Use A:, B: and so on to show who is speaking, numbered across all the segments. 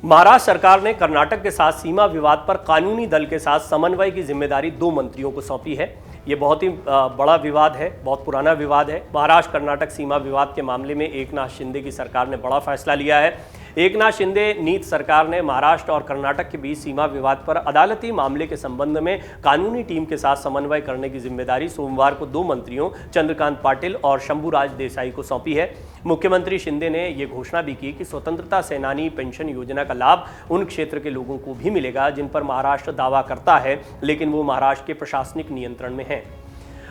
A: महाराष्ट्र सरकार ने कर्नाटक के साथ सीमा विवाद पर कानूनी दल के साथ समन्वय की जिम्मेदारी 2 मंत्रियों को सौंपी है। ये बहुत ही बड़ा विवाद है, बहुत पुराना विवाद है। महाराष्ट्र कर्नाटक सीमा विवाद के मामले में एकनाथ शिंदे की सरकार ने बड़ा फैसला लिया है। एकनाथ शिंदे नीत सरकार ने महाराष्ट्र और कर्नाटक के बीच सीमा विवाद पर अदालती मामले के संबंध में कानूनी टीम के साथ समन्वय करने की जिम्मेदारी सोमवार को 2 मंत्रियों चंद्रकांत पाटिल और शंभूराज देसाई को सौंपी है। मुख्यमंत्री शिंदे ने यह घोषणा भी की कि स्वतंत्रता सेनानी पेंशन योजना का लाभ उन क्षेत्र के लोगों को भी मिलेगा जिन पर महाराष्ट्र दावा करता है, लेकिन वो महाराष्ट्र के प्रशासनिक नियंत्रण में है।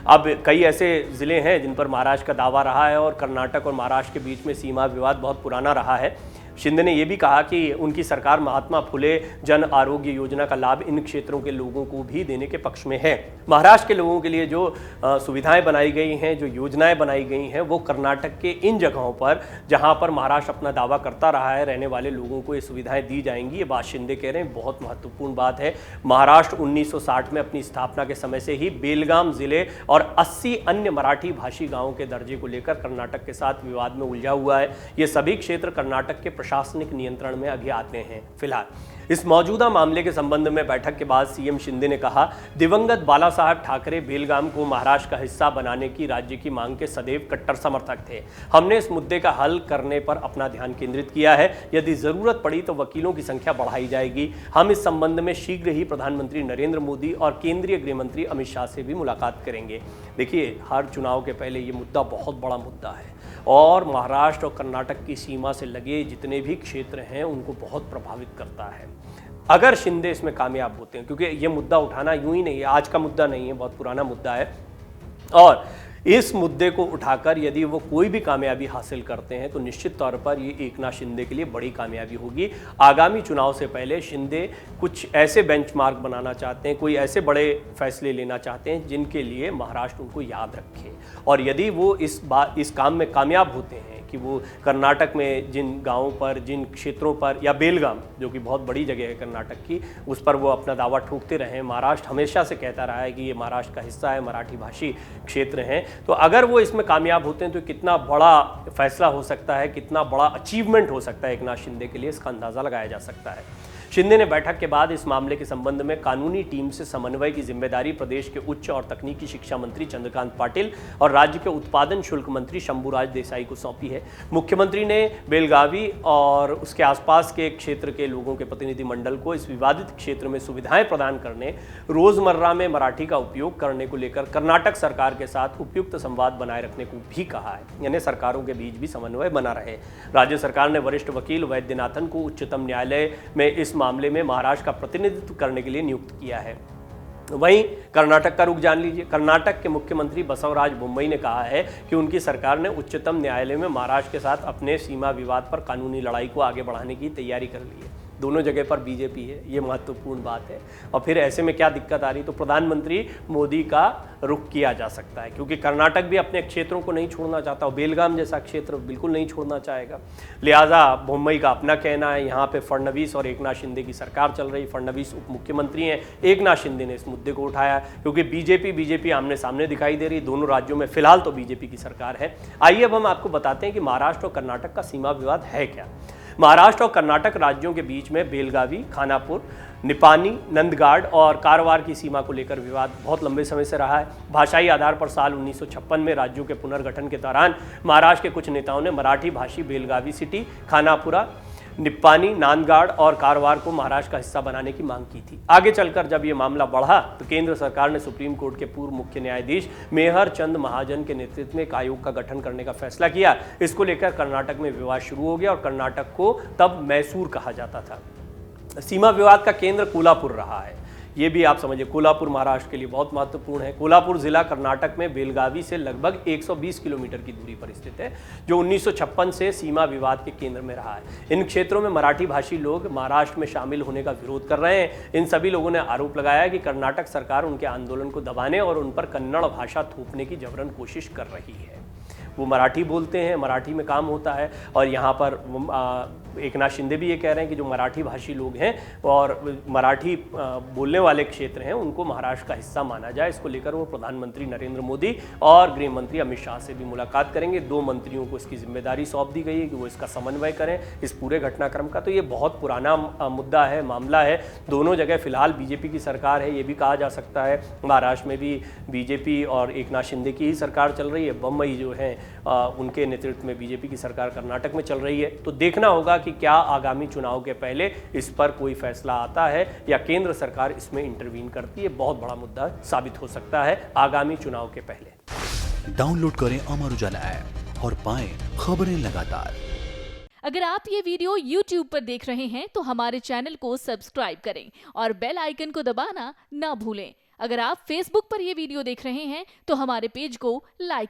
A: अब कई ऐसे ज़िले हैं जिन पर महाराष्ट्र का दावा रहा है और कर्नाटक और महाराष्ट्र के बीच में सीमा विवाद बहुत पुराना रहा है। शिंदे ने यह भी कहा कि उनकी सरकार महात्मा फुले जन आरोग्य योजना का लाभ इन क्षेत्रों के लोगों को भी देने के पक्ष में है। महाराष्ट्र के लोगों के लिए जो सुविधाएं बनाई गई हैं, जो योजनाएं बनाई गई हैं, वो कर्नाटक के इन जगहों पर जहां पर महाराष्ट्र अपना दावा करता रहा है, रहने वाले लोगों को ये सुविधाएं दी जाएंगी। ये बात शिंदे कह रहे हैं, बहुत महत्वपूर्ण बात है। महाराष्ट्र 1960 में अपनी स्थापना के समय से ही बेलगाम जिले और 80 अन्य मराठी भाषी गाँवों के दर्जे को लेकर कर्नाटक के साथ विवाद में उलझा हुआ है। ये सभी क्षेत्र कर्नाटक के प्रशासनिक नियंत्रण में अभी आते हैं। फिलहाल इस मौजूदा मामले के संबंध में बैठक के बाद सीएम शिंदे ने कहा, दिवंगत बाला साहब ठाकरे बेलगाम को महाराष्ट्र का हिस्सा बनाने की राज्य की मांग के सदैव कट्टर समर्थक थे। हमने इस मुद्दे का हल करने पर अपना ध्यान केंद्रित किया है। यदि जरूरत पड़ी तो वकीलों की संख्या बढ़ाई जाएगी। हम इस संबंध में शीघ्र ही प्रधानमंत्री नरेंद्र मोदी और केंद्रीय गृह मंत्री अमित शाह से भी मुलाकात करेंगे। देखिए, हर चुनाव के पहले ये मुद्दा बहुत बड़ा मुद्दा है और महाराष्ट्र और कर्नाटक की सीमा से लगे जितने भी क्षेत्र हैं उनको बहुत प्रभावित करता है। अगर शिंदे इसमें कामयाब होते हैं, क्योंकि ये मुद्दा उठाना यूं ही नहीं है, आज का मुद्दा नहीं है, बहुत पुराना मुद्दा है, और इस मुद्दे को उठाकर यदि वो कोई भी कामयाबी हासिल करते हैं तो निश्चित तौर पर ये एकनाथ शिंदे के लिए बड़ी कामयाबी होगी। आगामी चुनाव से पहले शिंदे कुछ ऐसे बेंचमार्क बनाना चाहते हैं, कोई ऐसे बड़े फैसले लेना चाहते हैं जिनके लिए महाराष्ट्र उनको याद रखे। और यदि वो इस काम में कामयाब होते हैं कि वो कर्नाटक में जिन गाँवों पर, जिन क्षेत्रों पर, या बेलगाम जो कि बहुत बड़ी जगह है कर्नाटक की, उस पर वो अपना दावा ठोकते रहे। महाराष्ट्र हमेशा से कहता रहा है कि ये महाराष्ट्र का हिस्सा है, मराठी भाषी क्षेत्र हैं। तो अगर वो इसमें कामयाब होते हैं तो कितना बड़ा फैसला हो सकता है, कितना बड़ा अचीवमेंट हो सकता है एकनाथ शिंदे के लिए, इसका अंदाज़ा लगाया जा सकता है। शिंदे ने बैठक के बाद इस मामले के संबंध में कानूनी टीम से समन्वय की जिम्मेदारी प्रदेश के उच्च और तकनीकी शिक्षा मंत्री चंद्रकांत पाटिल और राज्य के उत्पादन शुल्क मंत्री शंभूराज देसाई को सौंपी है। मुख्यमंत्री ने बेलगावी और उसके आसपास के क्षेत्र के लोगों के प्रतिनिधिमंडल को इस विवादित क्षेत्र में सुविधाएं प्रदान करने, रोजमर्रा में मराठी का उपयोग करने को लेकर कर्नाटक सरकार के साथ उपयुक्त संवाद बनाए रखने को भी कहा है, यानी सरकारों के बीच भी समन्वय बना रहे। राज्य सरकार ने वरिष्ठ वकील वैद्यनाथन को उच्चतम न्यायालय में इस मामले में महाराष्ट्र का प्रतिनिधित्व करने के लिए नियुक्त किया है। वहीं कर्नाटक का रुख जान लीजिए। कर्नाटक के मुख्यमंत्री बसवराज बोम्मई ने कहा है कि उनकी सरकार ने उच्चतम न्यायालय में महाराष्ट्र के साथ अपने सीमा विवाद पर कानूनी लड़ाई को आगे बढ़ाने की तैयारी कर ली है। दोनों जगह पर बीजेपी है, ये महत्वपूर्ण बात है। और फिर ऐसे में क्या दिक्कत आ रही, तो प्रधानमंत्री मोदी का रुख किया जा सकता है, क्योंकि कर्नाटक भी अपने क्षेत्रों को नहीं छोड़ना चाहता और बेलगाम जैसा क्षेत्र बिल्कुल नहीं छोड़ना चाहेगा। लिहाजा बोम्मई का अपना कहना है, यहाँ पे फडणवीस और एकनाथ शिंदे की सरकार चल रही, फडणवीस उप मुख्यमंत्री हैं, एकनाथ शिंदे ने इस मुद्दे को उठाया क्योंकि बीजेपी आमने सामने दिखाई दे रही। दोनों राज्यों में फिलहाल तो बीजेपी की सरकार है। आइए अब हम आपको बताते हैं कि महाराष्ट्र और कर्नाटक का सीमा विवाद है क्या। महाराष्ट्र और कर्नाटक राज्यों के बीच में बेलगावी, खानापुर, निपानी, नंदगाड़ और कारवार की सीमा को लेकर विवाद बहुत लंबे समय से रहा है। भाषाई आधार पर साल 1956 में राज्यों के पुनर्गठन के दौरान महाराष्ट्र के कुछ नेताओं ने मराठी भाषी बेलगावी सिटी, खानापुरा, निप्पानी, नांदगाड़ और कारवार को महाराष्ट्र का हिस्सा बनाने की मांग की थी। आगे चलकर जब ये मामला बढ़ा तो केंद्र सरकार ने सुप्रीम कोर्ट के पूर्व मुख्य न्यायाधीश मेहर चंद महाजन के नेतृत्व में एक आयोग का गठन करने का फैसला किया। इसको लेकर कर्नाटक में विवाद शुरू हो गया और कर्नाटक को तब मैसूर कहा जाता था। सीमा विवाद का केंद्र कोल्हापुर रहा है, ये भी आप समझिए। कोल्हापुर महाराष्ट्र के लिए बहुत महत्वपूर्ण है। कोल्हापुर जिला कर्नाटक में बेलगावी से लगभग 120 किलोमीटर की दूरी पर स्थित है, जो 1956 से सीमा विवाद के केंद्र में रहा है। इन क्षेत्रों में मराठी भाषी लोग महाराष्ट्र में शामिल होने का विरोध कर रहे हैं। इन सभी लोगों ने आरोप लगाया कि कर्नाटक सरकार उनके आंदोलन को दबाने और उन पर कन्नड़ भाषा थोपने की जबरन कोशिश कर रही है। वो मराठी बोलते हैं, मराठी में काम होता है। और यहाँ पर एकनाथ शिंदे भी ये कह रहे हैं कि जो मराठी भाषी लोग हैं और मराठी बोलने वाले क्षेत्र हैं उनको महाराष्ट्र का हिस्सा माना जाए। इसको लेकर वो प्रधानमंत्री नरेंद्र मोदी और गृह मंत्री अमित शाह से भी मुलाकात करेंगे। 2 मंत्रियों को इसकी जिम्मेदारी सौंप दी गई है कि वो इसका समन्वय करें इस पूरे घटनाक्रम का। तो ये बहुत पुराना मुद्दा है, मामला है। दोनों जगह फिलहाल बीजेपी की सरकार है, ये भी कहा जा सकता है। महाराष्ट्र में भी बीजेपी और एकनाथ शिंदे की ही सरकार चल रही है। बम्बई जो है उनके नेतृत्व में बीजेपी की सरकार कर्नाटक में चल रही है। तो देखना होगा कि क्या आगामी चुनाव के पहले इस पर कोई फैसला आता है या केंद्र सरकार इसमें इंटरवीन करती है। बहुत बड़ा मुद्दा साबित हो सकता है आगामी चुनाव के पहले।
B: डाउनलोड करें अमर उजाला ऐप और पाएं खबरें लगातार।
C: अगर आप ये वीडियो YouTube पर देख रहे हैं तो हमारे चैनल को सब्सक्राइब करें और बेल आइकन को दबाना ना भूलें। अगर आप Facebook पर ये वीडियो देख रहे हैं तो हमारे पेज को लाइक करें।